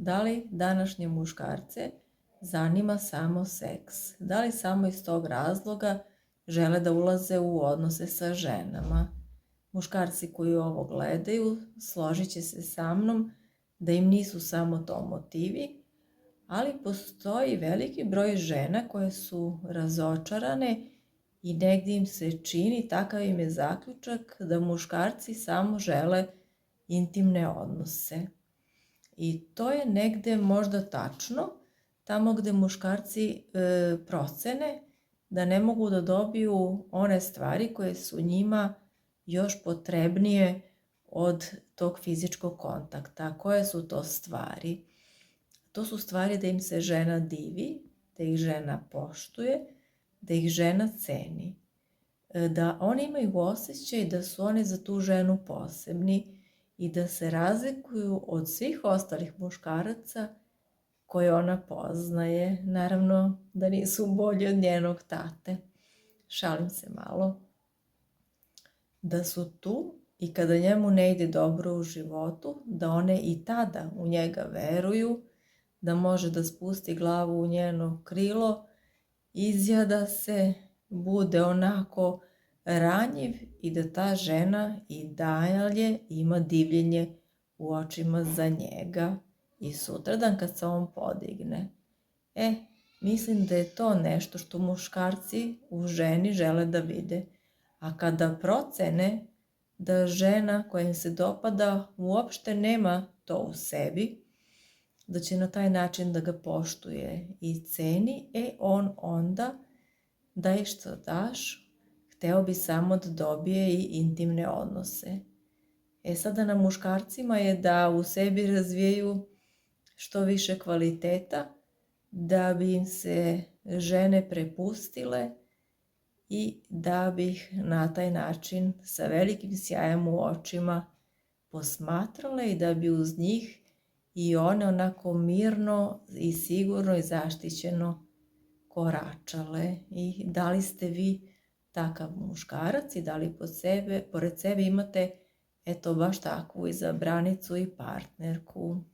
Da li današnje muškarce zanima samo seks? Da li samo iz tog razloga žele da ulaze u odnose sa ženama? Muškarci koji ovo gledaju složit će se sa mnom da im nisu samo to motivi, ali postoji veliki broj žena koje su razočarane i negdje im se čini, takav im je zaključak, da muškarci samo žele intimne odnose. I to je negde možda tačno, tamo gde muškarci procene da ne mogu da dobiju one stvari koje su njima još potrebnije od tog fizičkog kontakta. Koje su to stvari? To su stvari da im se žena divi, da ih žena poštuje, da ih žena ceni. Da oni imaju osjećaj da su oni za tu ženu posebni i da se razlikuju od svih ostalih muškaraca koje ona poznaje. Naravno da nisu bolji od njenog tate. Šalim se malo. Da su tu i kada njemu ne ide dobro u životu, da one i tada u njega veruju, da može da spusti glavu u njeno krilo, izjada se, bude onako ranjiv i da ta žena i dalje ima divljenje u očima za njega i sutradan kad se on podigne. Mislim da je to nešto što muškarci u ženi žele da vide. A kada procene da žena koja im se dopada uopšte nema to u sebi, da će na taj način da ga poštuje i ceni, on onda daj što daš, hteo bi samo da dobije i intimne odnose. Sada na muškarcima je da u sebi razvijaju što više kvaliteta, da bi im se žene prepustile i da bi ih na taj način sa velikim sjajem u očima posmatrale i da bi uz njih i one onako mirno i sigurno i zaštićeno koračale. I da li ste vi takav muškarac i da li pored sebe imate baš takvu izabranicu i partnerku?